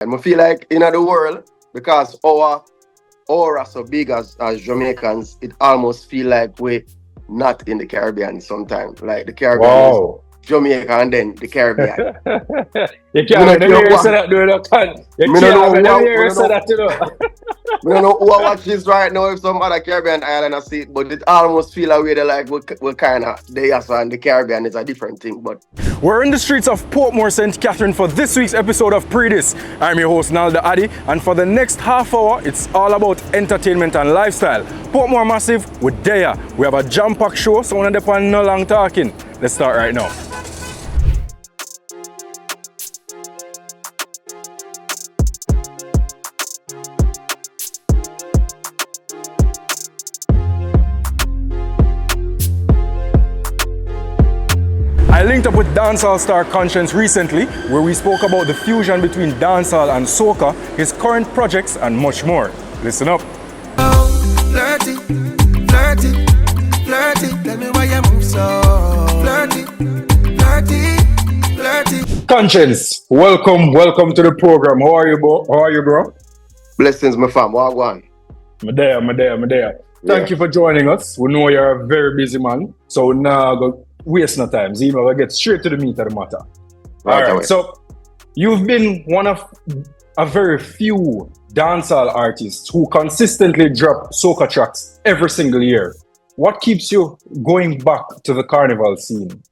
And I feel like in the world, because our aura so big as Jamaicans, it almost feel like we're not in the Caribbean sometimes. Like the Caribbean is Jamaica and then the Caribbean. You can't hear say that, dude. You can't hear say that, you know. We don't know who I watch this right now if some other Caribbean island I see it, but it almost feel like we're kind of there, so and the Caribbean is a different thing. But we're in the streets of Portmore, St. Catherine for this week's episode of PreeDis. I'm your host Naldo Addi, and for the next half hour, it's all about entertainment and lifestyle. Portmore Massive with Daya. We have a jam-packed show, so we're not no long talking. Let's start right now. I linked up with dancehall star Konshens recently, where we spoke about the fusion between dancehall and soca, his current projects, and much more. Listen up. Flirty, flirty, flirty. Tell me why you move so flirty, flirty, flirty. Konshens, welcome to the program. How are you, bro? Blessings, my fam. Wagwan. I'm there. Thank you for joining us. We know you're a very busy man, so now go waste no time. So, we'll get straight to the meat of the matter. All right. So you've been one of a very few dancehall artists who consistently drop soca tracks every single year. What keeps you going back to the carnival scene?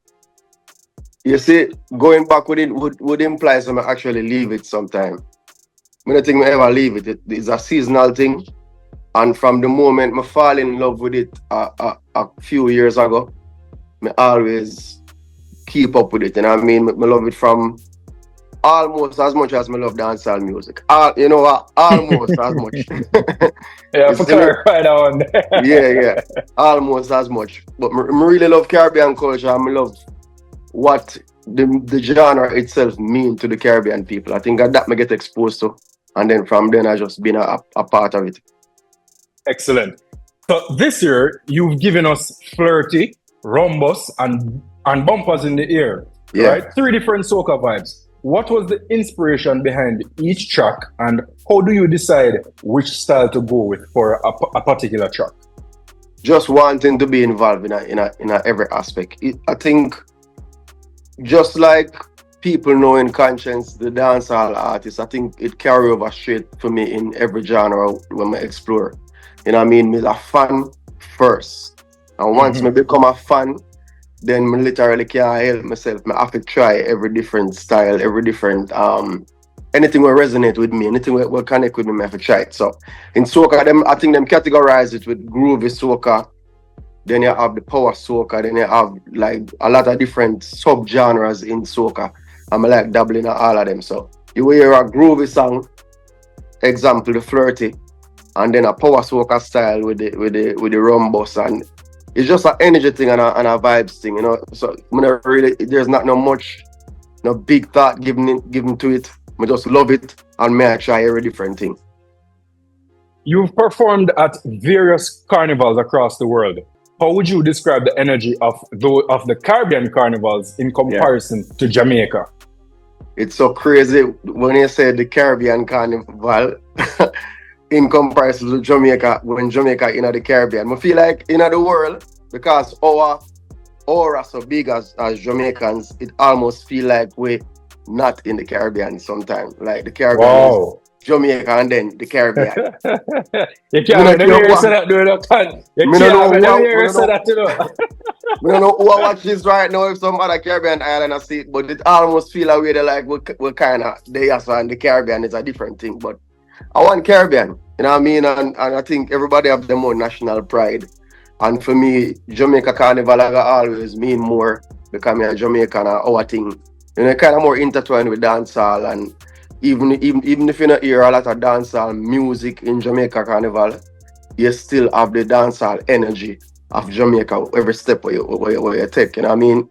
You see, going back with it would imply some actually leave it sometime. I don't think I ever leave it. It's a seasonal thing. And from the moment I fall in love with it a few years ago, I always keep up with it. And I mean, I love it from almost as much as I love dancehall music. Almost as much. Yeah, for clarify that one. yeah. Almost as much. But I really love Caribbean culture and I love what the genre itself means to the Caribbean people. I think that I get exposed to. And then from then I just been a part of it. Excellent. So this year, you've given us Flirty, Rumbus, and Bumpers in the Air. Yeah. Right? 3 different soca vibes. What was the inspiration behind each track, and how do you decide which style to go with for a particular track? Just wanting to be involved in every aspect. I think just like people know in Konshens, the dancehall artist, I think it carry over straight for me in every genre when I explore. You know what I mean? I'm a fan first. And once I become a fan, then I literally can't help myself. I have to try every different style, every different anything will resonate with me, anything will connect with me, I have to try it. So in soca, I think them categorize it with groovy soca. Then you have the power soca, then you have like a lot of different sub-genres in soca. I'm like dabbling in all of them. So you hear a groovy song, example the Flirty, and then a power soca style with the rumbus, and it's just an energy thing and a vibes thing, you know. So there's not no big thought given to it. I just love it and I try every different thing. You've performed at various carnivals across the world. How would you describe the energy of the Caribbean carnivals in comparison to Jamaica? It's so crazy when you say the Caribbean carnival in comparison to Jamaica, when Jamaica in the Caribbean. I feel like in the world, because our aura so big as Jamaicans, it almost feel like we're not in the Caribbean sometimes. Like the Caribbean is Jamaica and then the Caribbean. You can't hear say that, dude. You can't hear say that, you know. I don't know who I watch this right now if some other Caribbean island I see it, but it almost feel like we're kind of there, so and the Caribbean is a different thing. But I want Caribbean, you know what I mean? And I think everybody have their own national pride. And for me, Jamaica Carnival always mean more because I'm a Jamaican our thing. You know, kind of more intertwined with dancehall, and even if you don't hear a lot of dancehall music in Jamaica Carnival, you still have the dancehall energy of Jamaica every step where you take, you know what I mean?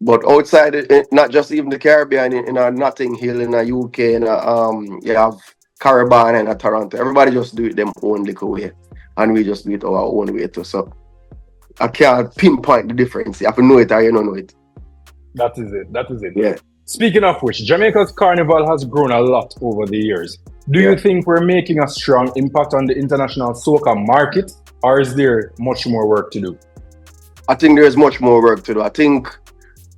But outside it, not just even the Caribbean, in a Notting Hill, in a UK, you have Caribbean and Toronto. Everybody just do it them own little way, and we just do it our own way too. So I can't pinpoint the difference. You have to know it or you don't know it. That is it. Yeah. Speaking of which, Jamaica's carnival has grown a lot over the years. Do you think we're making a strong impact on the international soca market, or is there much more work to do? I think there's much more work to do. I think,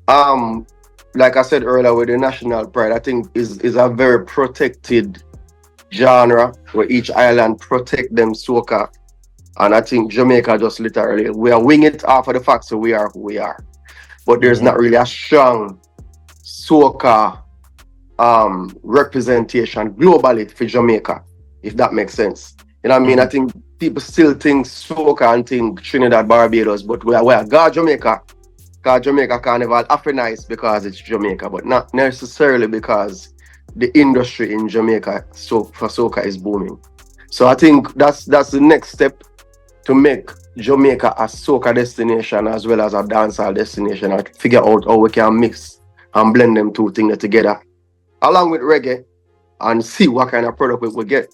like I said earlier with the national pride, I think is a very protected genre where each island protect them soca. And I think Jamaica just literally, we are winging it off of the fact that we are who we are. But there's not really a strong soca representation globally for Jamaica, if that makes sense. You know what I mean? I think people still think soca and think Trinidad, Barbados, but we are God Jamaica. God Jamaica Carnival Afro-nice because it's Jamaica, but not necessarily because the industry in Jamaica for soca is booming. So I think that's the next step to make Jamaica a soca destination as well as a dancehall destination, and figure out how we can mix and blend them two things together along with reggae and see what kind of product we will get.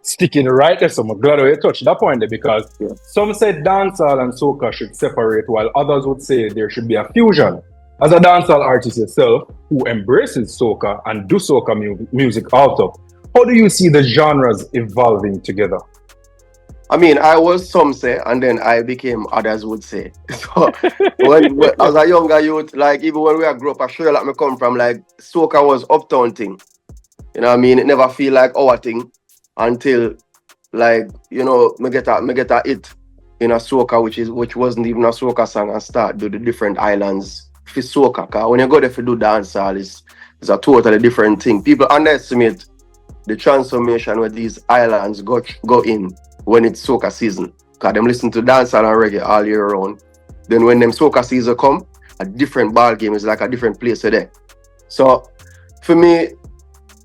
Sticking right there, so I'm glad you touched that point there, because some said dancehall and soca should separate, while others would say there should be a fusion. As a dancehall artist yourself, who embraces soca and do soca music also, how do you see the genres evolving together? I mean, I was some say, and then I became others would say. So when as a younger youth, like even when we grew up, I sure like me come from, like soca was uptown thing. You know what I mean? It never feel like our thing until, like, you know, me get a hit in a soca which wasn't even a soca song, and start do the different islands for soca. Cause when you go there for do dancehall, it's a totally different thing. People underestimate the transformation where these islands go in when it's soca season. Cause them listen to dancehall and reggae all year round. Then when them soca season come, a different ball game is like a different place today. So for me,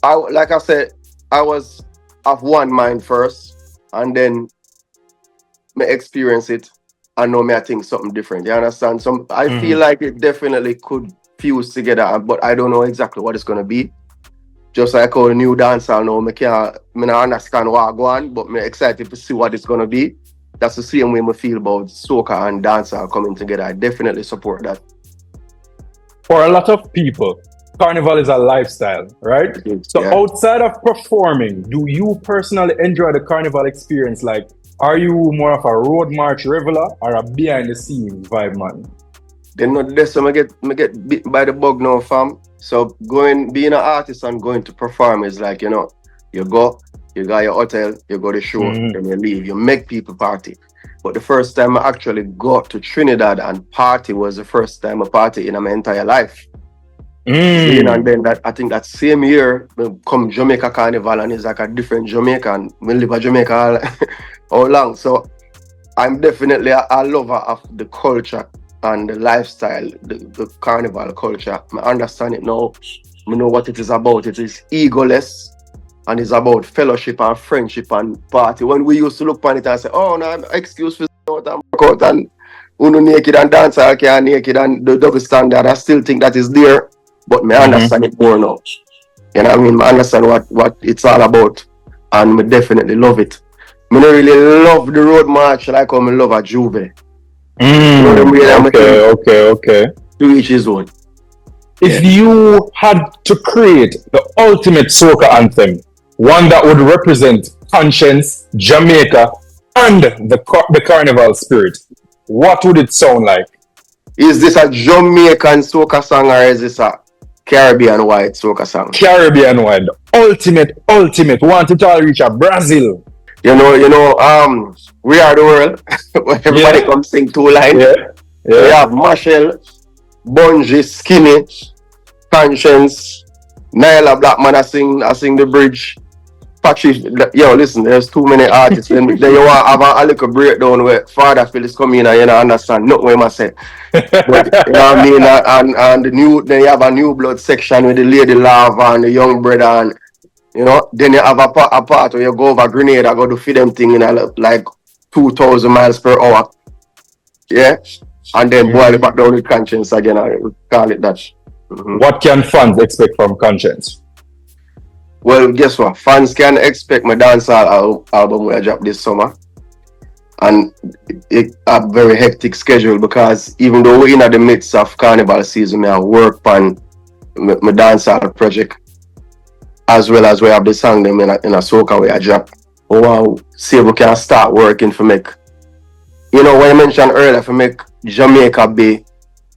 like I said, I was of one mind first, and then me experience it and now I think something different. You understand? I feel like it definitely could fuse together, but I don't know exactly what it's gonna be. Just like how the new dancehall now, me not understand what I go on, but I'm excited to see what it's gonna be. That's the same way I feel about soca and dancehall coming together. I definitely support that. For a lot of people, carnival is a lifestyle, right? So outside of performing, do you personally enjoy the carnival experience? Like, are you more of a road march reveler or a behind the scenes vibe man? Then not this, so I get bit by the bug now, fam. So being an artist and going to perform is like, you know, you got your hotel, you go to show, then you leave, you make people party. But the first time I actually got to Trinidad and party was the first time I party in my entire life. And then I think that same year, we come Jamaica Carnival, and it's like a different Jamaica, and we live in Jamaica all long. So I'm definitely a lover of the culture and the lifestyle, the carnival culture. I understand it now. I know what it is about. It is egoless, and it's about fellowship and friendship and party. When we used to look upon it and say, oh, no, excuse for out and work out and uno naked and dance all can naked and the double standard, I still think that is there. But I understand it more now. You know what I mean? I understand what it's all about. And I definitely love it. I don't really love the road march like how I love a Juve. Okay. To each his own. If you had to create the ultimate soca anthem, one that would represent Konshens, Jamaica, and the carnival spirit, what would it sound like? Is this a Jamaican soca song or is this a Caribbean white soca song? Caribbean white, ultimate. Want it all reach a Brazil. You know, We Are the World. Everybody come sing two lines. We have Marshall, Bungie, Skinny, Konshens, Nyla Blackman. I sing the bridge. Patrick, listen, there's too many artists. Then you want to have a little breakdown where Father Phillips come in and you don't understand nothing what I say. But, you know what I mean? And then you have a new blood section with the Lady Lava and the Young Brother, and you know, then you have a part where you go over Grenada, go to feed them thing in like 2,000 miles per hour. Yeah? And then boil it back down with Konshens again, I call it that. What can fans expect from Konshens? Well, guess what? Fans can expect my dancehall album where I drop this summer. And it's a very hectic schedule because even though we're in the midst of carnival season, I work on my dancehall project, as well as we have the song them in a soca where I drop. I want to see if we can start working for make. You know, when I mentioned earlier, for make Jamaica be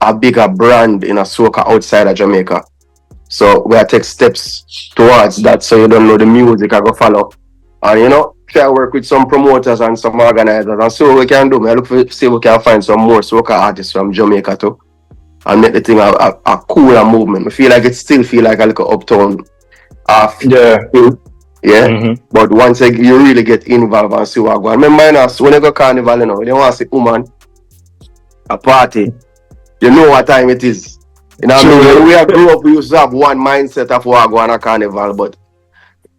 a bigger brand in a soca outside of Jamaica. So we are take steps towards that, so you don't know the music I go follow. And you know, try to work with some promoters and some organizers and see what we can do. I look for see if we can find some more soca artists from Jamaica too. And make the thing a cooler movement. I feel like it still feel like a little uptown thing. Yeah. Mm-hmm. But once you really get involved and see what go on. Remember when you go carnival, you know, they want to see woman a party. You know what time it is. You know, when we grew up, we used to have one mindset of what go on a carnival, but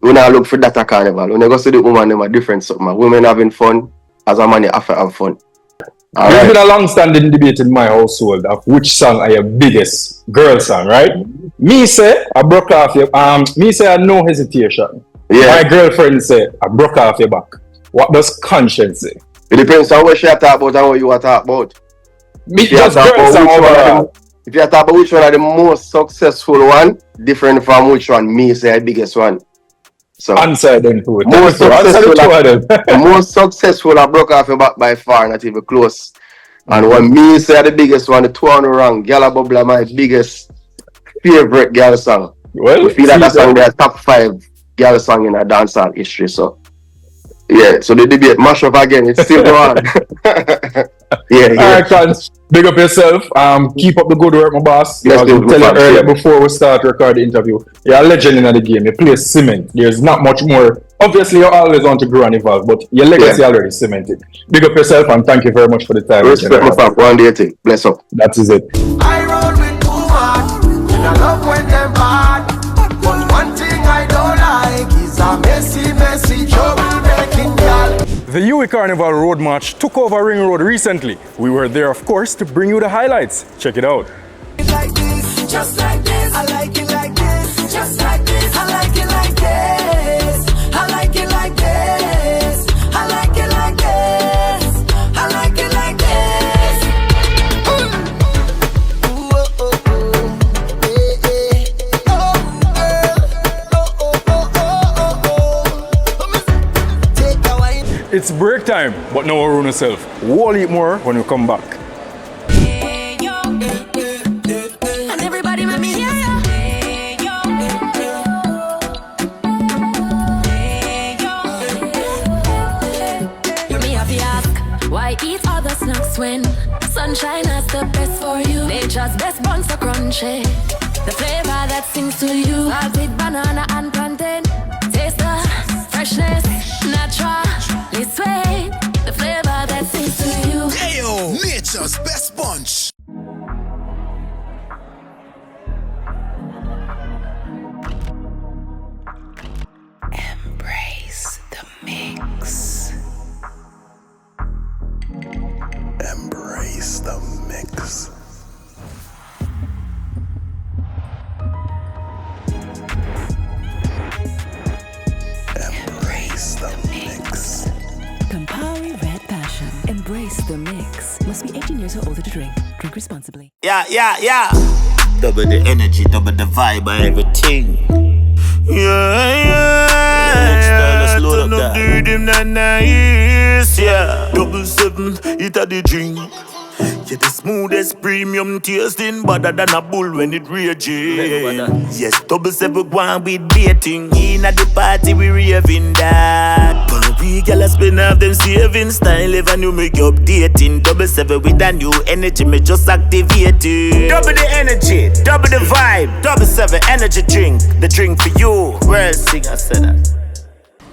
when I look for that a carnival, when I go see the woman, them are different something. Women having fun, as a man, you have to have fun. There's been a long-standing debate in my household of which song are your biggest girl song, right? Me say, I broke off your me say I no hesitation. Yeah. My girlfriend say, I broke off your back. What does Konshens say? It depends on what she talk about and what you are talking about. Me just girl song overall. If you talk about which one are the most successful one, different from which one me say the biggest one. So answer them too. The most successful I broke off your back by far, not even close. And when me say the biggest one, the two on the wrong, Gala Bubla, my biggest favorite girl song. Well, we feel like that song their top 5 girl song in a dancehall history. So yeah, so the debate mash up again, it's still going on. Alright, Cons, big up yourself. Keep up the good work, my boss. Yes, I was telling you earlier before we start to record the interview. You're a legend in the game. You play cement. There's not much more. Obviously, you always want to grow and evolve, but your legacy already cemented. Big up yourself and thank you very much for the time. Respect my fam. One day thing. Bless up. That is it. I roll with too much, and I love when them bad. But one thing I don't like is a messy trouble-making girl. The UWI Carnival Road March took over Ring Road recently. We were there, of course, to bring you the highlights. Check it out. Like this, just like this. I like it like this, just like this. I like it like this. I like it like this. I like it like this. I like it like this. Ooh, oh, oh, oh. Eh, eh. Oh, take a wine. It's break time, but no ruin yourself. We'll eat more when we come back. When sunshine has the best for you, nature's best buns are crunchy. The flavor that sings to you, salted banana and plantain. Taste the freshness, naturally sweet. The flavor that sings to you. Ayo, nature's best bunch. Embrace the mix. Embrace the mix. Embrace the mix. Campari Red Passion. Embrace the mix. Must be 18 years or older to drink. Drink responsibly. Yeah. Double the energy, double the vibe, and everything. Yeah. Turn up the rhythm, nice. Yeah. 7, it a the drink. Yeah, the smoothest premium tasting, better than a bull when it raging. Yes, 7 go on with baiting. In at the party we raving that. But we gyal spend half them saving style. Even you make updating. 7 with a new energy, me just activating. Double the energy, double the vibe. 7 energy drink, the drink for you. World singer said that.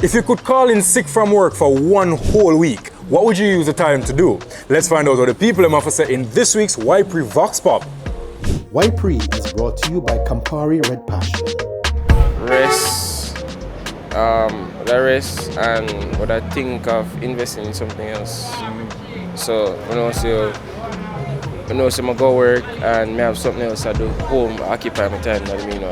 If you could call in sick from work for one whole week, what would you use the time to do? Let's find out what the people have to say in this week's YPree Vox Pop. YPree is brought to you by Campari Red Passion. Rest, the rest, and what I think of investing in something else. So when I go work and me have something else I do home, occupy my time. That I mean.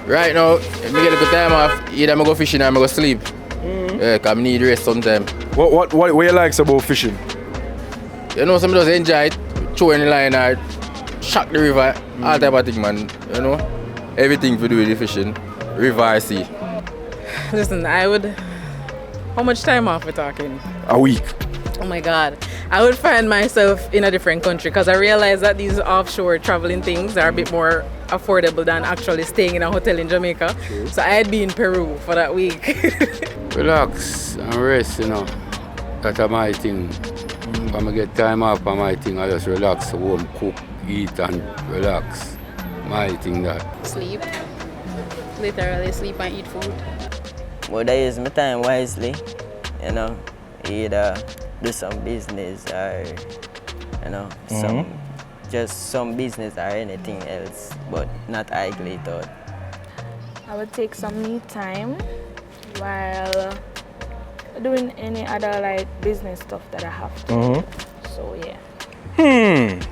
Right now, if I get a good time off, either I go fishing or I go sleep. Yeah, cause I need rest sometimes. What you like about fishing? You know, some just enjoy it, throw in the line or shock the river, all type of thing, man. You know? everything to do with the fishing, river or sea. Listen, how much time off we talking? A week. Oh my God. I would find myself in a different country because I realize that these offshore traveling things are a bit more affordable than actually staying in a hotel in Jamaica. True. So I'd be in Peru for that week. Relax and rest, you know. That's my thing. When I get time off on my thing, I just relax, home, cook, eat and relax. My thing that. Sleep. Literally sleep and eat food. But I use my time wisely, you know. Either do some business or, you know, some business or anything else, but not idly thought. I would take some me time while doing any other like business stuff that I have to do. So yeah.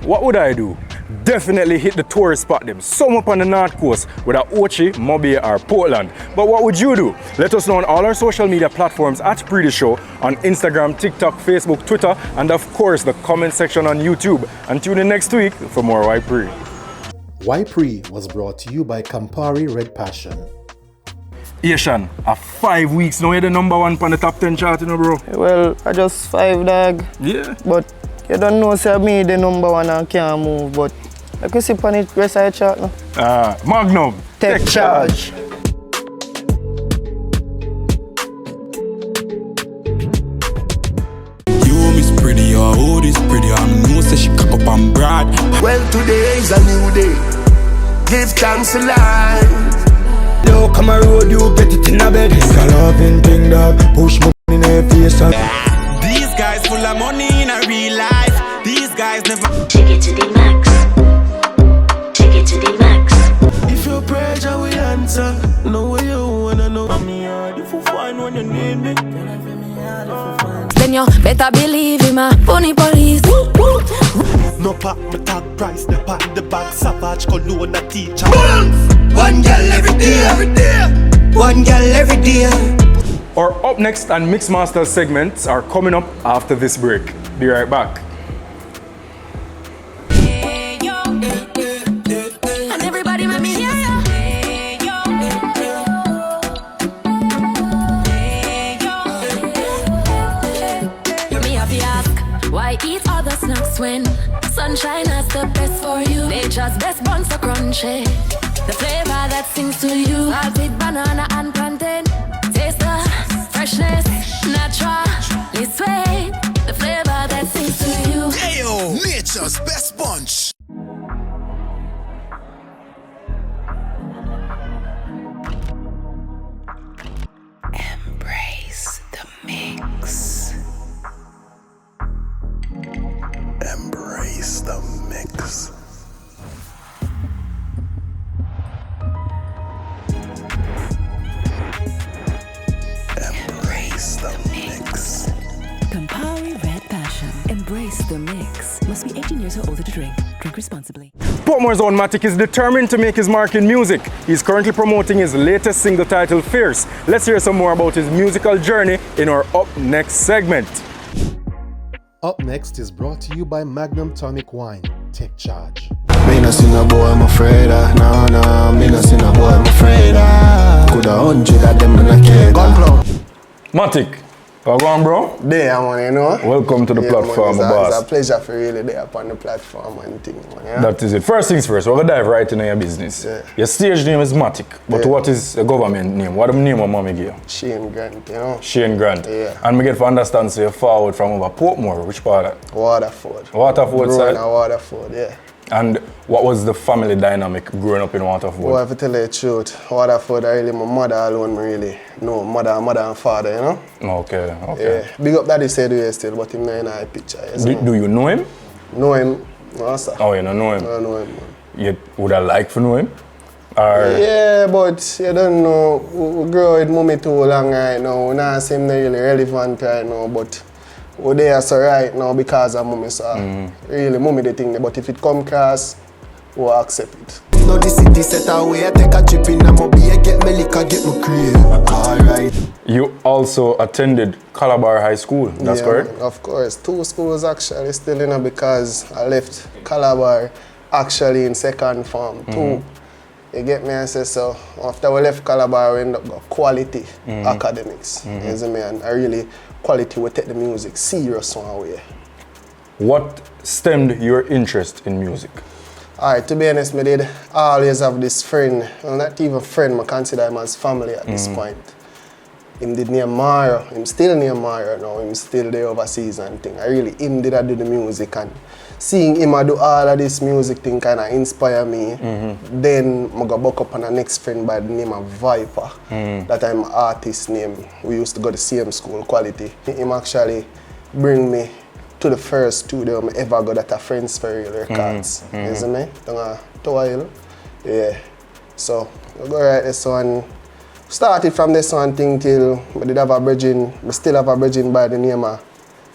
What would I do? Definitely hit the tourist spot them, some up on the north coast, whether Ochi, Mobile or Portland. But what would you do? Let us know on all our social media platforms at Pree Dis Show, on Instagram, TikTok, Facebook, Twitter, and of course the comment section on YouTube. And tune in next week for more YPree. YPree was brought to you by Campari Red Passion. Ayetian, 5 weeks now you're the number 1 on the top 10 chart, you know, bro. Well, I just 5, dog. Yeah. But you don't know, say me the number 1 and can't move, but I can see on the rest of the chart now. Magnum, take charge. You miss pretty or oh this pretty, I know say she cock up and broad. Well, today is a new day. Give thanks to life. Yo, come a road, you get it in a bed. It's a loving thing, dog. Push my in their face. These guys full of money in a real life. These guys never take it to the max. Take it to the max. If your pressure will answer, know where you wanna know. me hard if you find when you need me. Then you better believe him, funny police. No pack my tag price, the pack the bag savage cologne a teacher. One girl every day, One girl every day. Our Up Next and Mix Masters segments are coming up after this break. Be right back. And everybody let me hear ya. Me have to ask, why eat other snacks when sunshine has the best for you? Nature's best buns are crunchy. The flavor that sings to you, salted banana and plantain. Taste the freshness, naturally sweet. The flavor that sings to you. Ayo, nature's best bunch. Embrace the mix. Embrace the mix. Embrace the mix. Campari Red Passion. Embrace the mix. Must be 18 years or older to drink. Drink responsibly. Portmore's own Mattic is determined to make his mark in music. He's currently promoting his latest single titled Fierce. Let's hear some more about his musical journey in our Up Next segment. Up Next is brought to you by Magnum Tonic Wine. Take charge. Me no see no boy, I'm afraid of. No, me no see no boy, I'm afraid of. Coulda 100 of them in a cage. Mattic, how go on, bro? There, man, you know. Welcome to the platform, man, boss. It's a pleasure for really there upon the platform and thing, man. Yeah? That is it. First things first, we're gonna dive right into your business. Yeah. Your stage name is Mattic, but what is the government name? What the name of mommy give you? Shane Grant, you know. Shane Grant. Yeah. And we get to understand, so you're forward from over Portmore. Which part of that? Waterford. Waterford Growing side? at Waterford, yeah. And what was the family dynamic growing up in Waterford? Well, if I tell you the truth, Waterford, I really, my mother alone, really. No, mother and father, you know? Okay. Yeah. Big up daddy said we still, but him not in our picture. Do you know him? Know him? No, sir. Oh, you don't know him? I don't know him, man. You would have liked to know him? Or... Yeah, but you don't know, we grow with mommy too long right now. We not seem really relevant right now, but we're there so right now because of mommy, so really mommy the thing, but if it come across, we'll accept it. Now the city set away, I take a trip in a mobile, get me liquor, get me cream. Alright. You also attended Calabar High School, that's correct? Man, of course, 2 schools actually still, because I left Calabar actually in second form, 2. You get me? I say so. After we left Calabar, we end up got quality academics. You see me? And I really quality we take the music serious one way. What stemmed your interest in music? Alright, to be honest, I did always have this friend, well, not even friend, I consider him as family at this point. Him did near Mara, him still near Mara now, him still there overseas and thing. Him did do the music, and seeing him do all of this music thing kind of inspire me. Then I got back up on a next friend by the name of Viper. That I'm an artist name. We used to go to the same school, Quality. Him actually bring me to the first studio I ever got at a Friends for Real Records. You see me? Down a Tower Hill. Yeah. So I go write this one. Started from this one thing till I did have a bridging. I still have a bridging by the name of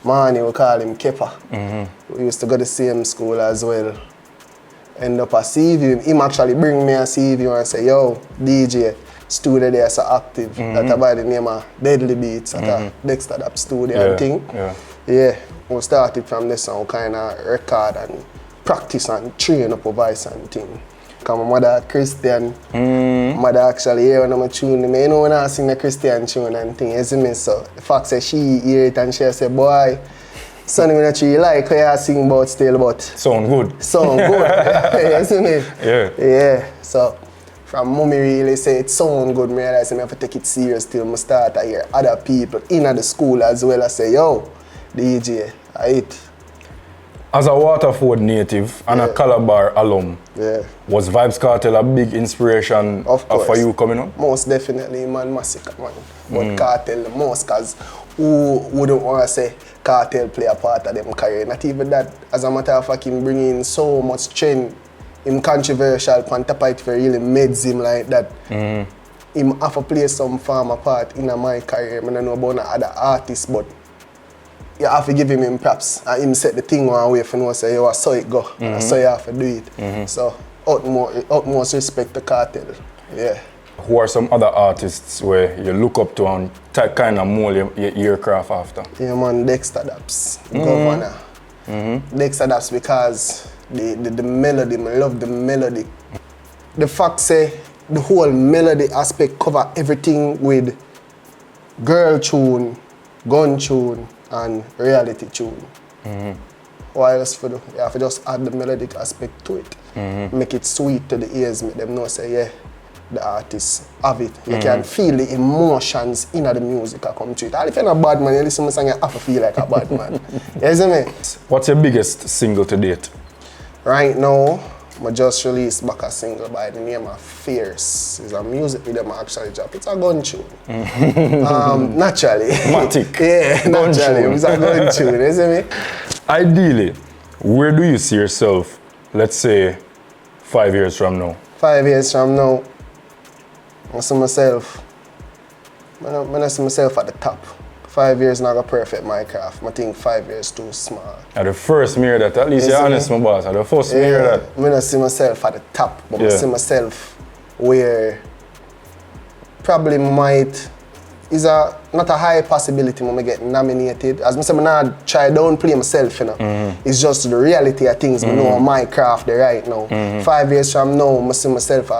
Manny, we call him Kepa. We used to go to the same school as well. End up a CV. Him actually bring me a CV and say, yo, DJ, studio there so active. That by the name of Deadly Beats at a Dexter Dap studio and thing. Yeah. We started from this and we kind of record and practice and train up a voice and thing. Because my mother Christian, mother actually hear when I'm tune, you know when I sing the Christian tune and thing, you see me? So the fact that she hear it and she say, boy, something that you like how you sing about still, but sound good. Sound good. You see me? Yeah. So from mommy really say it sound good, I realize I have to take it serious till I start to hear other people in the school as well. I say, yo, DJ, I hit. As a Waterford native and a Calabar alum, was Vybz Kartel a big inspiration for you coming up? Most definitely, man, Massacre, man. But Kartel the most, because who wouldn't want to say Kartel play a part of them career? Not even that. As a matter of fact, him bringing so much trend, him controversial, on top of it really made him like that. Him have to play some farmer part in my career. I don't know about other artists, but you have to give him props and him set the thing one way for know say yo, I saw it go and I saw you have to do it. So utmost respect to Kartel. Yeah. Who are some other artists where you look up to and kind of mold your craft after? Yeah man, Dexter Daps, Governor. Dexter Daps because the melody, I love the melody. The fact say the whole melody aspect cover everything with girl tune, gun tune, and reality tune. Why else for you have to just add the melodic aspect to it. Make it sweet to the ears, make them know say yeah, the artists have it. You can feel the emotions in the music that come to it. And if you're not a bad man, you listen to the song, you have to feel like a bad man. You see me? What's your biggest single to date? Right now, I just released back a single by the name of Fierce. It's a music video I actually drop. It's a gun tune. Naturally. Mattic. Yeah, naturally. It's a gun tune, you see me? Ideally, where do you see yourself, let's say, 5 years from now? 5 years from now, I see myself, I see myself at the top. 5 years not gonna perfect my craft. I think 5 years too small. At the first mirror that, at least you're honest, my boss. At the first mirror that. I don't see myself at the top, but I see myself where probably might, is not a high possibility when I get nominated. As I say, I not try downplay myself, you know. It's just the reality of things. I know my craft there right now. 5 years from now, I see myself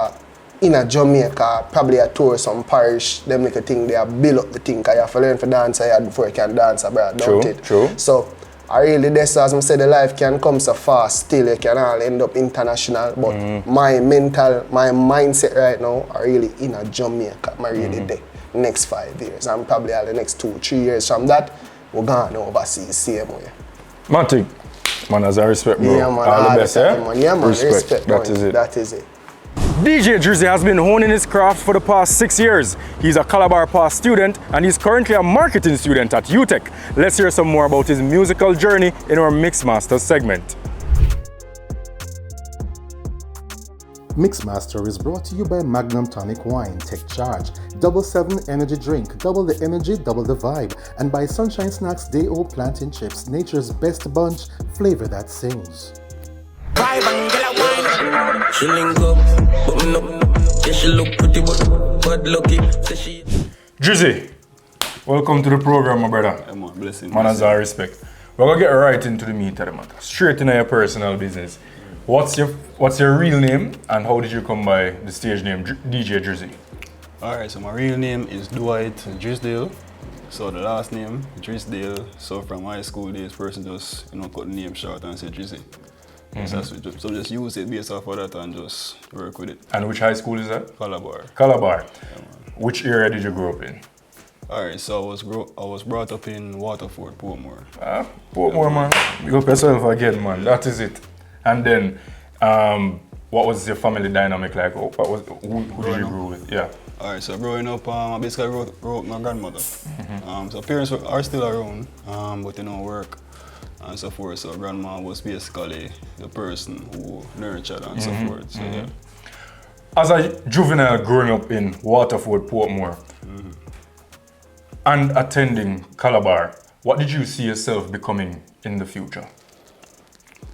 in a Jamaica, probably a tour some parish, them make a thing, they build up the thing, because you have to learn to dance before you can dance abroad, don't it? True. So, I really, that's as I said, the life can come so fast, still you can all end up international, but my mindset right now, I really in a Jamaica, I'm really there. Next 5 years, and probably all the next 2-3 years from that, we're going overseas, same way. Mattic, man, as I respect, bro. Yeah, man, all the best, man. Yeah, man, respect, that is it. That is it. DJ Drizzy has been honing his craft for the past 6 years. He's a Calabar Pass student and he's currently a marketing student at UTech. Let's hear some more about his musical journey in our Mix Masters segment. Mix Master is brought to you by Magnum Tonic Wine. Take charge. 7 energy drink. Double the energy, double the vibe. And by Sunshine Snacks Day Old Plantain Chips. Nature's best bunch. Flavor that sings. Vibe and get a wine. She link up, button up. Yeah, she look pretty, but lucky. Drizzy, welcome to the program, my brother. Yeah, man, blessing. Man, as I respect. We're gonna get right into the meat of the matter. Straight into your personal business. What's your real name and how did you come by the stage name DJ Drizzy? Alright, so my real name is Duane Drisdale. So the last name, Drisdale. So from high school days, person just cut the name short and say Drizzy. So just use it based off of that and just work with it. And which high school is that? Calabar. Calabar. Yeah, which area did you grow up in? Alright, so I was brought up in Waterford, Portmore. Portmore, man. Big up yourself again, man. That is it. And then, what was your family dynamic like? Who did you grow with? Yeah. Alright, so growing up, I basically grew up with my grandmother. So parents are still around, but work and so forth. So grandma was basically the person who nurtured and so forth. So yeah. As a juvenile growing up in Waterford, Portmore, and attending Calabar, what did you see yourself becoming in the future?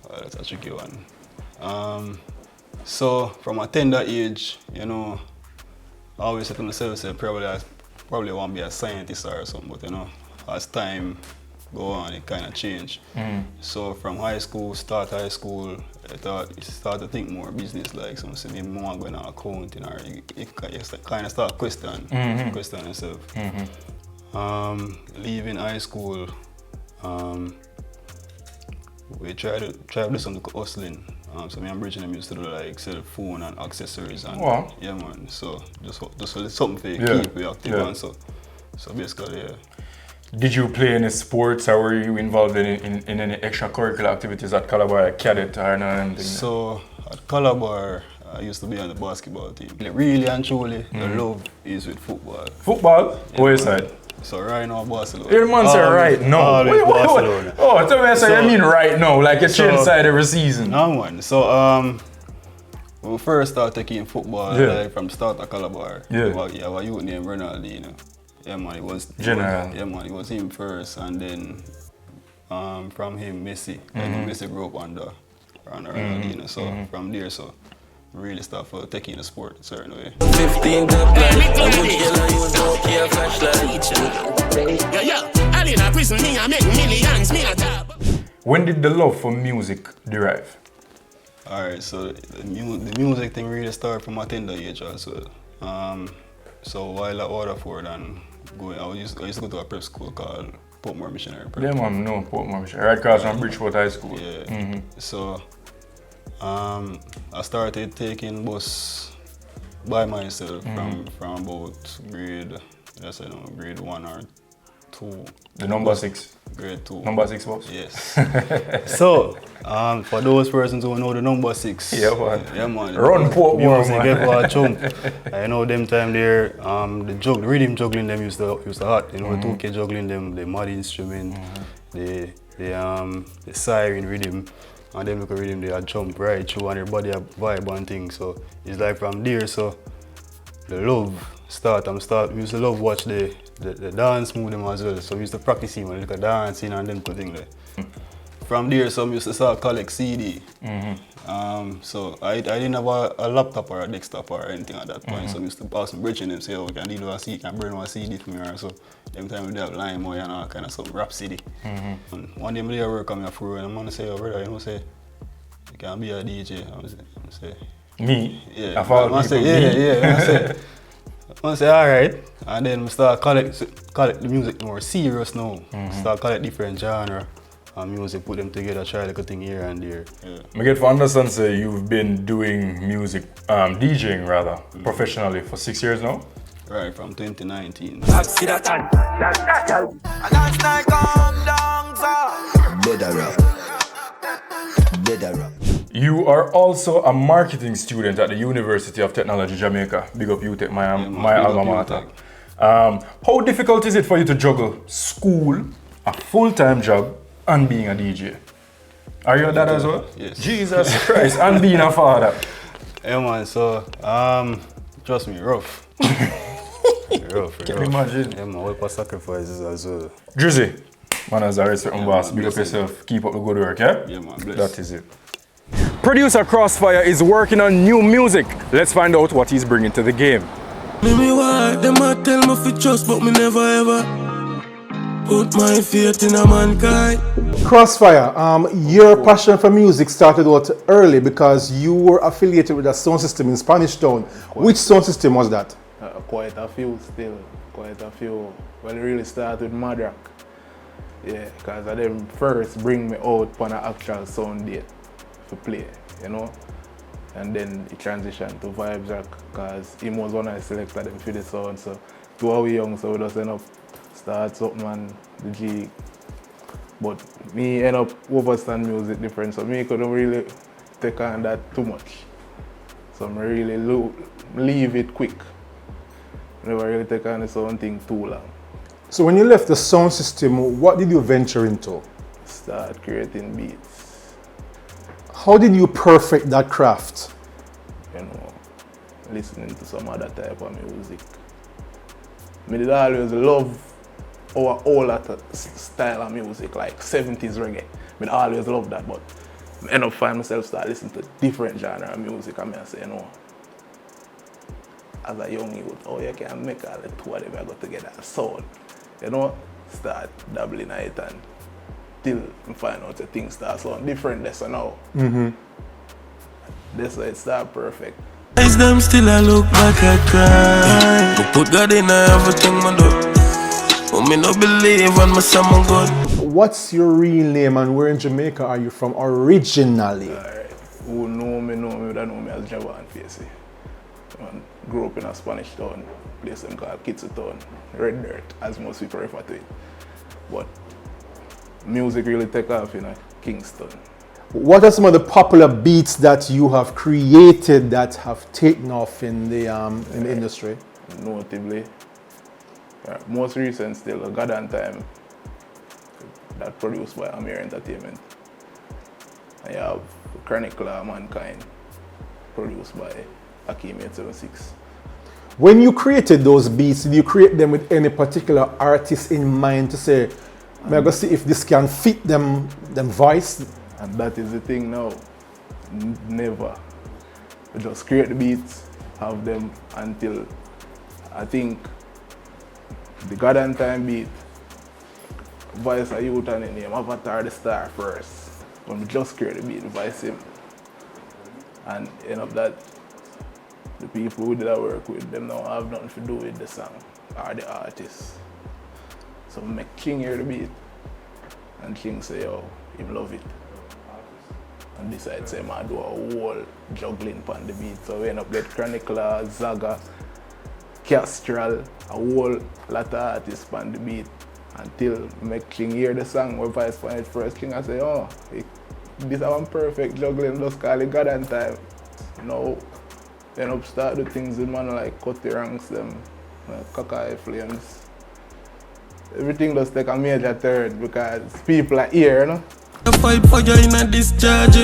That's a tricky one. So from a tender age, I always said to myself, probably want to be a scientist or something, but as time go on, it kind of changed. So from start high school, I started to think more business like something, maybe more going to accounting, or you kind of start question yourself. Leaving high school, we try to do something hustling. So me and Bridget used to do like sell phone and accessories and yeah man. So just something for keep you active and so basically yeah. Did you play any sports or were you involved in any extracurricular activities at Calabar, cadet or anything? So at Calabar, I used to be on the basketball team. Really and truly, the love is with football. Football? Yeah, where side? So right now, Barcelona. Your man say right now. Wait. Oh, tell me so you mean right now, like you change side every season. No man. So when we first started taking football, like from the start of Calabar, you have a youth named Ronaldinho. Yeah man, it was him first, and then from him Messi. And Messi grew up under Ronaldinho. So from there, really start for taking the sport a certain way. 15 top line, I would yell you was Nokia flashlight. Yeah, I in prison, me I make millions, me a top. When did the love for music derive? Alright, so the music thing really started from a tender age as well. So while at Waterford and going, I used to go to a prep school called Portmore Missionary Prep. Yeah man, no, Portmore Missionary, right across from Bridgeport High School. Yeah, so I started taking bus by myself from about grade 1 or 2. The number 6? Grade 2. Number 6 bus? Yes. So, for those persons who know the number 6. Yeah man. Yeah man. Run Portmore man. Get for a chump. I know them time there, the rhythm juggling them used to hot. The 2K juggling them, the mud instrument, the siren rhythm. And then look at rhythm, they had jump right through and everybody a vibe and things. So it's like from there, so the love start. We used to love watch the dance move them as well. So we used to practice him and look at dancing and them thing like. From there, so we used to start collect CD. So I didn't have a laptop or a desktop or anything at that point. So we used to pass some bridge in them, say, oh, can you bring one CD for me or so. Them time we have Lime or and all kind of some rap CD. And one day I work on me for and I'm gonna say, oh brother, say, you can be a DJ. I'm say, me? Yeah. I say, I say, alright. And then we start collect the music more serious now. Start collect different genre and music, put them together, try like a thing here and there. I get to understand, say you've been doing music, DJing rather, professionally for 6 years now? Right, from 2019. You are also a marketing student at the University of Technology, Jamaica. Big up UTech, my alma mater. How difficult is it for you to juggle school, a full-time job, and being a DJ? Are you a dad as well? Yes. Jesus Christ, and being a father. Yeah man, so trust me, rough. rough. Can you imagine? Yeah man, what sacrifices as well. Drizzy, man as a respect boss, big up yourself, keep up the good work, yeah? Yeah man, bless. That is it. Producer Crossfire is working on new music. Let's find out what he's bringing to the game. Me why them a tell me fi trust, but me never ever put my faith in a mankind. Crossfire, your passion for music started out early because you were affiliated with a sound system in Spanish Town. Which sound system was that? Quite a few still, quite a few. Well, it really started with Mattic. Yeah, because them first bring me out on an actual sound date to play, you know. And then it transitioned to Vibes because he was one of the selected them for the sound. So, two are we young, so we just end up start something and the jig. But me end up overstand music different, so me couldn't really take on that too much. So I really leave it quick. Never really take on the sound thing too long. So when you left the sound system, what did you venture into? Start creating beats. How did you perfect that craft? You know, listening to some other type of music. I did always love our older style of music, like 70s reggae. I always love that, but I end up finding myself start listening to different genre of music. I say, you know, as a young youth, oh, you can make all the two of them go together and sound. You know, start dabbling in it and till you find out the things start sound different lesson now. That's why it start perfect. Is them still I look back at cry. But put God in everything I do. But me no believe when my son good. What's your real name and where in Jamaica are you from originally? Alright. Who know me, don't know me as Duane Facey. Grew up in a Spanish town, place called Kitsutown, Red Dirt, as most people refer to it. But music really take off in Kingston. What are some of the popular beats that you have created that have taken off in the industry? Notably, most recent still, God and Time, that produced by Amir Entertainment. I have Chronicler Mankind, produced by Akeem 876. When you created those beats, did you create them with any particular artist in mind to say, may I go see if this can fit them voice? And that is the thing now. Never. We just create the beats, have them until I think the God and Time beat, voice a youth and the name, Avatar the Star first. When we just create the beat, voice him. And end up that the people who did I work with, them now have nothing to do with the song or the artist. So make King hear the beat and King say, yo, him love it. And decide say, I do a whole juggling on the beat. So we end up get Chronicler, Zaga, Castral, a whole lot of artists on the beat until make King hear the song or voice on it first. King I say, oh, this is one perfect juggling, just call it God and Time. No. Then up start the things in man like cut the ranks them, Kakai Flames. Everything does take a major turn because people are here, you know. The fight for you in a discharge.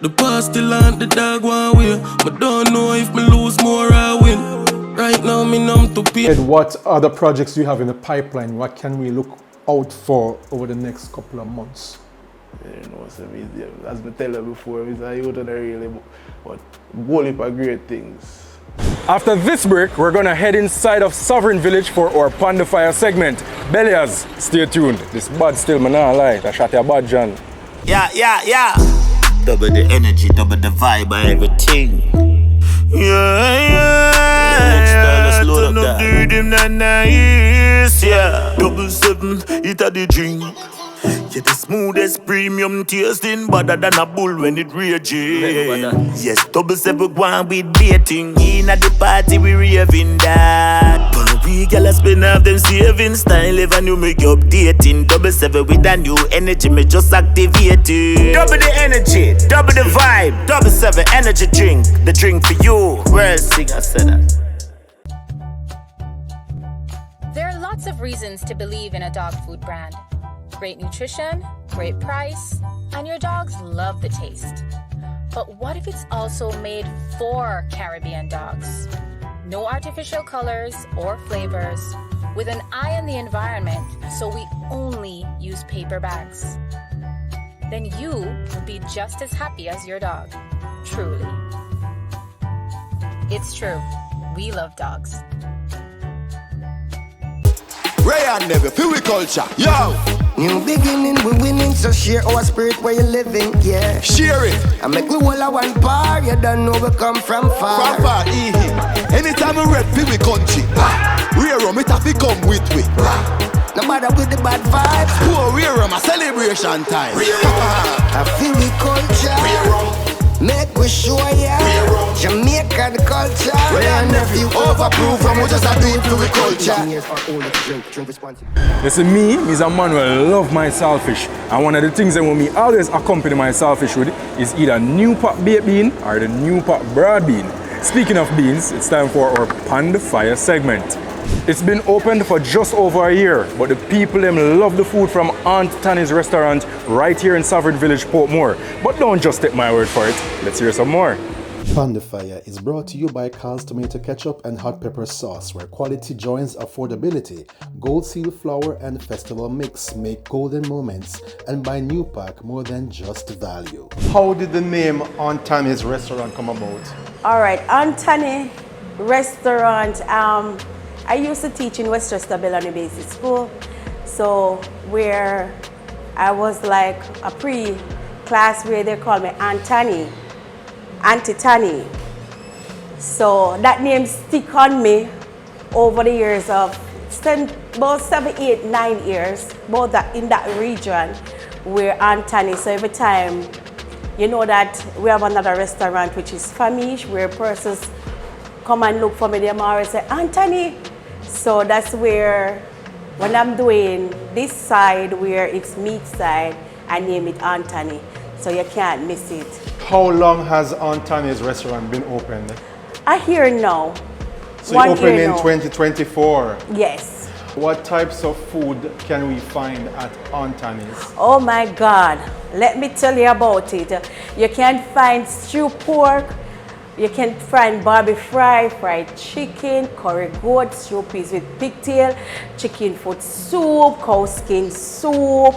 The past still on the dog one way. But don't know if me lose more or win. Right now me numb to pay. And what other projects do you have in the pipeline? What can we look out for over the next couple of months? You know, so as I tell you before, it's a youth and really, but whole heap of great things. After this break, we're gonna head inside of Sovereign Village for our Pon the Fire segment. Bellias, stay tuned. This bad still, man, nah lie. That shot your bad, John. Yeah. Double the energy, double the vibe, and everything. Let's load up that. Them that nice, yeah. 77, it a the drink. Yeah, the smoothest premium tasting, better than a bull when it raging. Yes, 77 one with baiting. In at the party we raving that. But we gala spend off them saving style. If I new make updating. 77 with a new energy, me just activate it. Double the energy, double the vibe. 77 energy drink, the drink for you. World singer said that. There are lots of reasons to believe in a dog food brand. Great nutrition, great price, and your dogs love the taste. But what if it's also made for Caribbean dogs? No artificial colors or flavors, with an eye on the environment, so we only use paper bags. Then you will be just as happy as your dog, truly. It's true, we love dogs. Ray and Never, feel we culture, yo! New beginning, we winning, so share our spirit where you living, yeah. Share it. I make we all a one bar, you don't know we come from far. From far, anytime we rep we country. Rear rum, it have to come with we. No matter with the bad vibes. Poor rear rum, a celebration time. I feel we culture. Make we show ya. Jamaica the culture. And if you overprove from we just a do it to the culture. Listen, me's a man who love my saltfish. And one of the things that when me always accompany my saltfish with is either new pot baked bean or the new pot broad bean. Speaking of beans, it's time for our Pond Fire segment. It's been opened for just over a year, but the people them love the food from Aunt Tanny's restaurant right here in Sovereign Village, Portmore. But don't just take my word for it. Let's hear some more. Pond Fire is brought to you by Carl's Tomato Ketchup and Hot Pepper Sauce, where quality joins affordability. Gold Seal Flour and Festival Mix make golden moments, and by New Pack more than just value. How did the name Aunt Tanny's restaurant come about? All right, Aunt Tanny restaurant. I used to teach in Westchester Bellamy Basic School, so where I was like a pre-class where they called me Aunt Tanny, Auntie Tanny. So that name stick on me over the years of about 7, 8, 9 years, both that in that region where Aunt Tanny. So every time, you know that we have another restaurant which is Famish, where persons come and look for me, they always say, Aunt Tanny. So that's where, when I'm doing this side where it's meat side, I name it Aunt Tanny. So you can't miss it. How long has Aunt Tanny's restaurant been opened? A year now. So you opened in 2024? Yes. What types of food can we find at Aunt Tanny's? Oh my God, let me tell you about it. You can find stew pork, you can find barbie fry, fried chicken, curry goat, stew peas with pigtail, chicken foot soup, cow skin soup.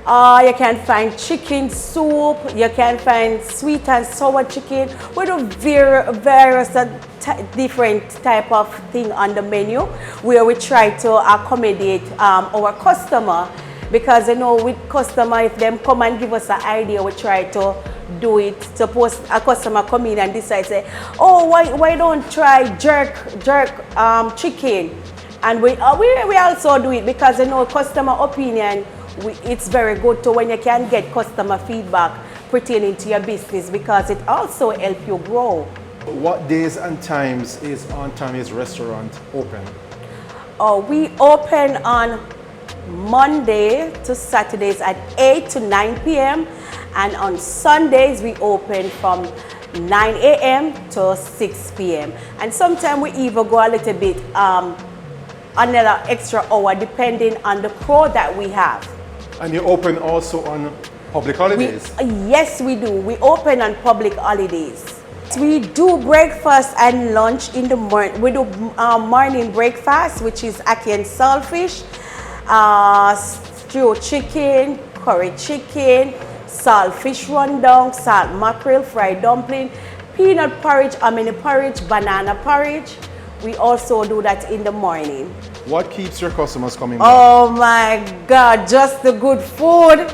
You can find chicken soup, you can find sweet and sour chicken with a various different type of thing on the menu where we try to accommodate our customer, because you know with customer, if them come and give us an idea, we try to do it. Suppose a customer come in and decide say, oh, why don't try jerk chicken, and we also do it because you know customer opinion. It's very good to when you can get customer feedback pertaining to your business, because it also helps you grow. What days and times is Aunt Tanny's restaurant open? We open on Monday to Saturdays at 8 to 9 p.m. and on Sundays we open from 9 a.m. to 6 p.m. and sometimes we even go a little bit another extra hour depending on the crowd that we have. And you open also on public holidays? Yes, we do. We open on public holidays. We do breakfast and lunch in the morning. We do morning breakfast, which is Ayetian saltfish, stewed chicken, curry chicken, saltfish rundown, salt mackerel, fried dumpling, peanut porridge, porridge, banana porridge. We also do that in the morning. What keeps your customers coming back? Oh my God, just the good food.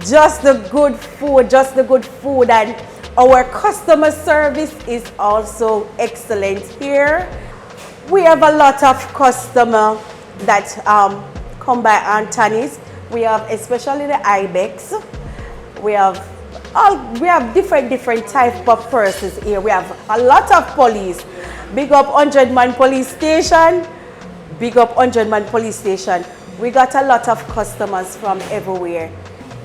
Just the good food, just the good food. And our customer service is also excellent here. We have a lot of customers that come by Aunt Tanny's. We have especially the Ibex. We have different type of persons here. We have a lot of police. Big up 100-man police station. Big up 100-man police station. We got a lot of customers from everywhere.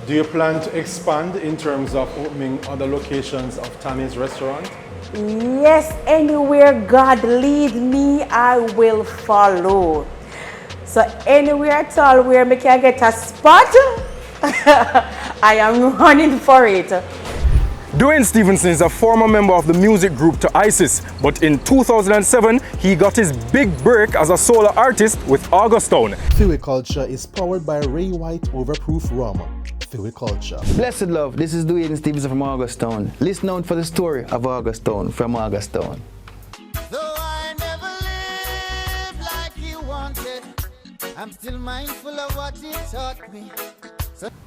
Do you plan to expand in terms of opening other locations of Tanny's restaurant? Yes, anywhere God lead me, I will follow. So anywhere at all where I can get a spot, I am running for it. Duane Stephenson is a former member of the music group to ISIS, but in 2007, he got his big break as a solo artist with Augustown. Fyah Culture is powered by Ray White Overproof Rum. Fyah Culture. Blessed love, this is Duane Stephenson from Augustown. Listen out for the story of Augustown from Augustown. Though I never lived like you wanted, I'm still mindful of what it taught me.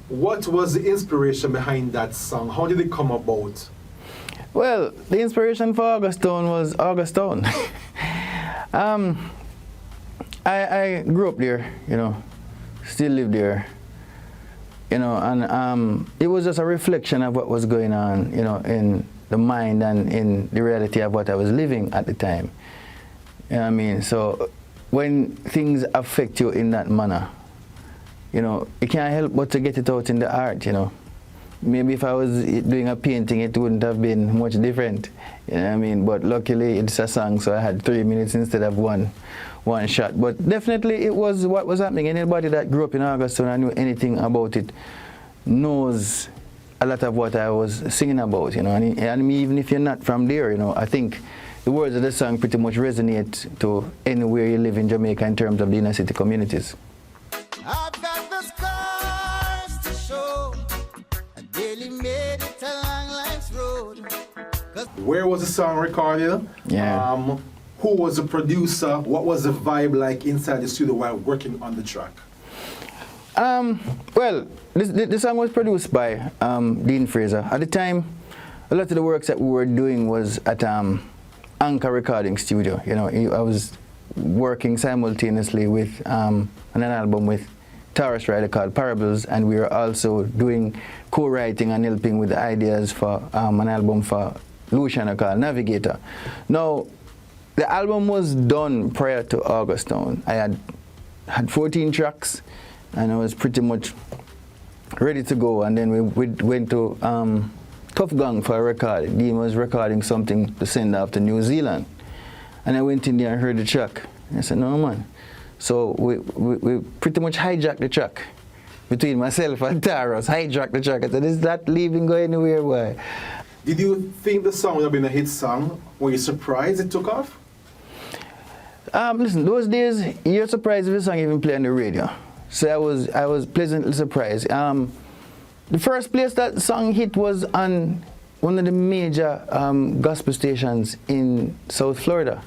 What was the inspiration behind that song? How did it come about? Well, the inspiration for August Town was August Town. I grew up there, you know, still live there, you know, and it was just a reflection of what was going on, you know, in the mind and in the reality of what I was living at the time. You know what I mean? So when things affect you in that manner, you know, you can't help but to get it out in the art, you know. Maybe if I was doing a painting, it wouldn't have been much different, you know what I mean? But luckily it's a song, so I had 3 minutes instead of one shot. But definitely it was what was happening. Anybody that grew up in Auguston and knew anything about it knows a lot of what I was singing about, you know. And even if you're not from there, you know, I think the words of the song pretty much resonate to anywhere you live in Jamaica in terms of the inner city communities. I've got the scars to show. I barely made it along life's road. Where was the song recorded? Yeah. Who was the producer? What was the vibe like inside the studio while working on the track? Well, the song was produced by Dean Fraser. At the time, a lot of the works that we were doing was at Anchor Recording Studio. You know, I was working simultaneously with an album with Taurus Rider called Parables, and we were also doing co-writing and helping with the ideas for an album for Luciano called Navigator. Now, the album was done prior to August Town. I had 14 tracks, and I was pretty much ready to go. And then we went to Tough Gang for a record. Dean was recording something to send off to New Zealand. And I went in there and heard the track. I said, no, man. So we pretty much hijacked the track. Between myself and Taros, hijacked the track. I said, is that leaving go anywhere? Why? Did you think the song would have been a hit song? Were you surprised it took off? Listen, those days, you're surprised if the song even play on the radio. So I was pleasantly surprised. The first place that song hit was on one of the major gospel stations in South Florida.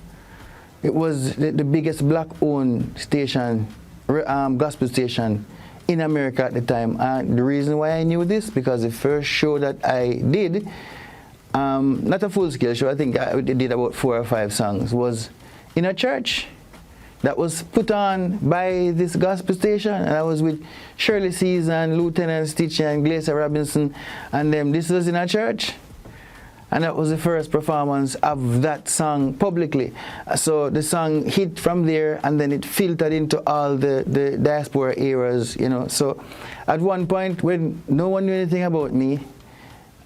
It was the biggest black-owned station, gospel station in America at the time. And the reason why I knew this, because the first show that I did, not a full-scale show, I think I did about 4 or 5 songs, was in a church that was put on by this gospel station, and I was with Shirley Season, Lieutenant Stitch, and Glacier Robinson, and this was in a church. And that was the first performance of that song publicly. So the song hit from there, and then it filtered into all the diaspora eras, you know. So at one point, when no one knew anything about me,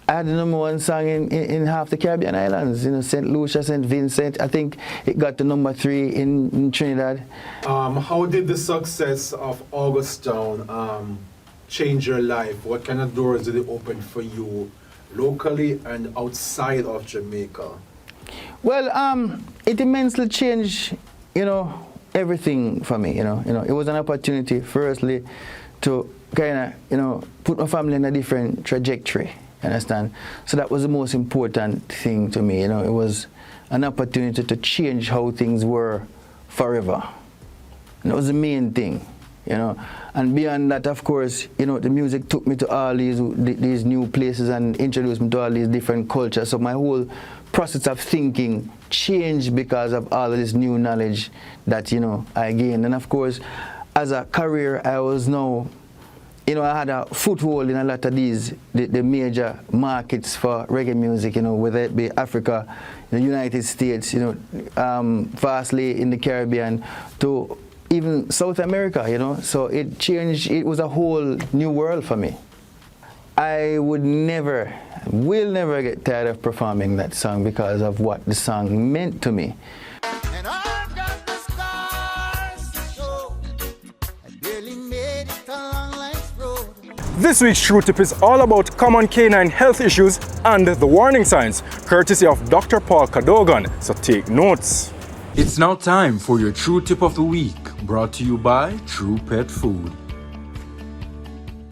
I had the #1 song in half the Caribbean islands, you know, St. Lucia, St. Vincent. I think it got to #3 in Trinidad. How did the success of August Town change your life? What kind of doors did it open for you locally and outside of Jamaica? Well, it immensely changed, you know, everything for me, you know. It was an opportunity, firstly, to kind of, you know, put my family in a different trajectory. Understand? So that was the most important thing to me. You know, it was an opportunity to change how things were forever. And that was the main thing, you know. And beyond that, of course, you know, the music took me to all these new places and introduced me to all these different cultures. So my whole process of thinking changed because of all of this new knowledge that, you know, I gained. And of course, as a career, I was now, you know, I had a foothold in a lot of the major markets for reggae music, you know, whether it be Africa, the United States, you know, vastly in the Caribbean, to even South America, you know. So it changed, it was a whole new world for me. I will never get tired of performing that song because of what the song meant to me. This week's True Tip is all about common canine health issues and the warning signs, courtesy of Dr. Paul Cadogan, so take notes. It's now time for your True Tip of the Week, brought to you by True Pet Food.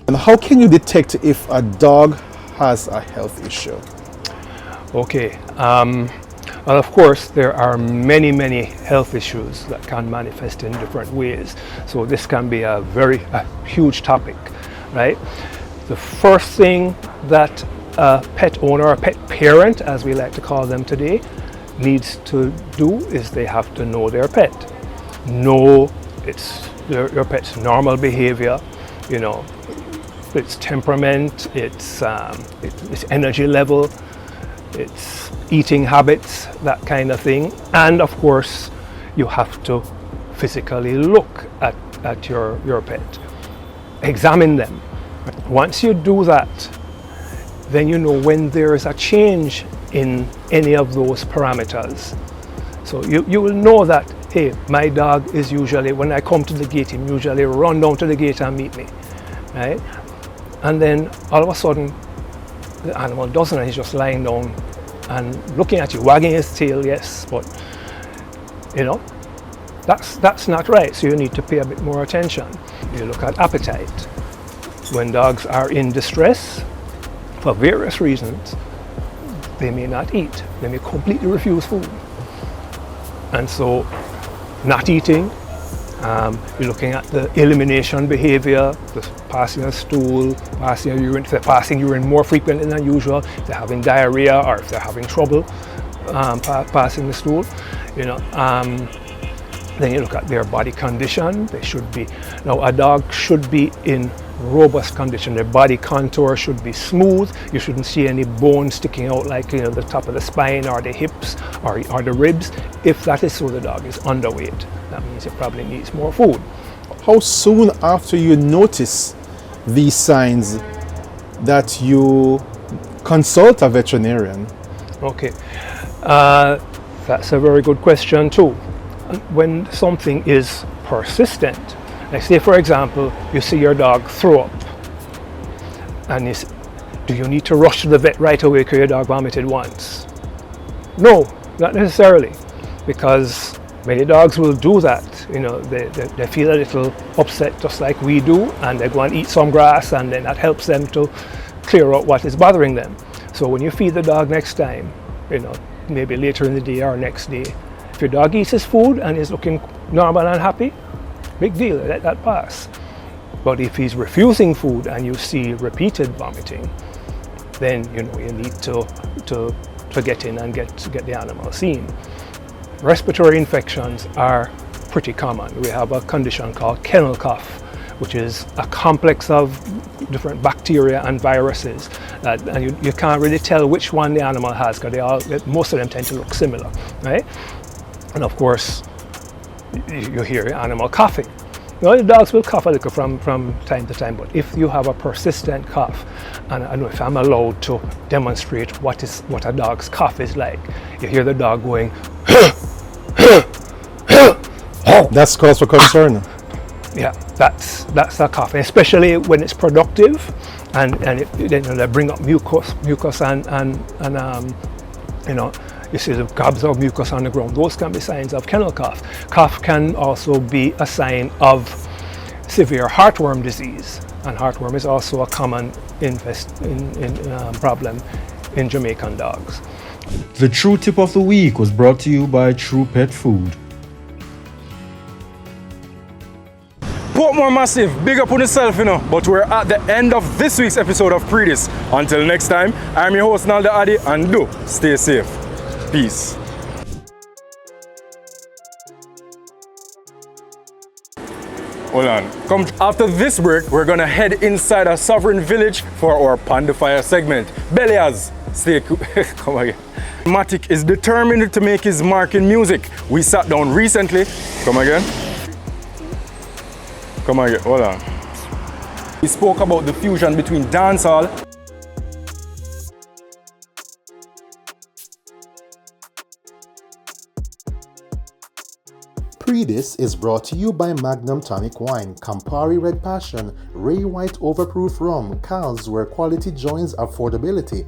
And how can you detect if a dog has a health issue? Okay, And of course, there are many health issues that can manifest in different ways. So this can be a huge topic, right? The first thing that a pet owner, or a pet parent, as we like to call them today, needs to do is they have to know their pet. Know your pet's normal behavior, you know, its temperament, its energy level, its eating habits, that kind of thing. And of course, you have to physically look at your pet. Examine them. Once you do that, then you know when there is a change in any of those parameters. So you will know that, hey, my dog is usually, when I come to the gate, he usually run down to the gate and meet me, right? And then all of a sudden, the animal doesn't, and he's just lying down and looking at you, wagging his tail, yes, but you know, that's not right. So you need to pay a bit more attention. You look at appetite. When dogs are in distress, for various reasons, they may not eat. They may completely refuse food. And so, not eating, you're looking at the elimination behavior, the passing a stool, passing a urine. If they're passing urine more frequently than usual, if they're having diarrhea, or if they're having trouble passing the stool, you know. Then you look at their body condition. They should be, now a dog should be in robust condition. Their body contour should be smooth. You shouldn't see any bones sticking out, like, you know, the top of the spine or the hips or the ribs. If that is so, the dog is underweight. That means it probably needs more food. How soon after you notice these signs that you consult a veterinarian? Okay, that's a very good question too. When something is persistent, like say for example, you see your dog throw up, and do you need to rush to the vet right away because your dog vomited once? No, not necessarily, because many dogs will do that. You know, they feel a little upset just like we do, and they go and eat some grass, and then that helps them to clear out what is bothering them. So when you feed the dog next time, you know, maybe later in the day or next day, if your dog eats his food and is looking normal and happy, big deal, let that pass. But if he's refusing food and you see repeated vomiting, then you know you need to get in and get the animal seen. Respiratory infections are pretty common. We have a condition called kennel cough, which is a complex of different bacteria and viruses, and you can't really tell which one the animal has, because most of them tend to look similar, right? And of course, you hear animal coughing. You know, the dogs will cough a little from time to time, but if you have a persistent cough, and I know if I'm allowed to demonstrate what a dog's cough is like, you hear the dog going, that's cause for concern. Yeah, that's a cough, especially when it's productive, and they bring up mucus and you know, you see the gobs of mucus on the ground. Those can be signs of kennel cough. Cough can also be a sign of severe heartworm disease, and heartworm is also a common problem in Jamaican dogs. The True Tip of the Week was brought to you by True Pet Food. Portmore Massive, big up on yourself, you know. But we're at the end of this week's episode of PreeDis. Until next time, I'm your host Naldo Addi, and do stay safe. Peace. Hold on. Come after this break, we're gonna head inside a sovereign village for our Fyah segment. Belias, stay come again. Mattic is determined to make his mark in music. We sat down recently. Come again. Come again. Hold on. We spoke about the fusion between dancehall. PreeDis is brought to you by Magnum Tonic Wine, Campari Red Passion, Ray White Overproof Rum, Cal's where quality joins affordability,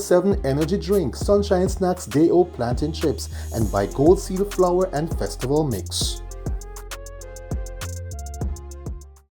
7 Energy Drink, Sunshine Snacks Day-O Plantain Chips, and by Gold Seal Flour and Festival Mix.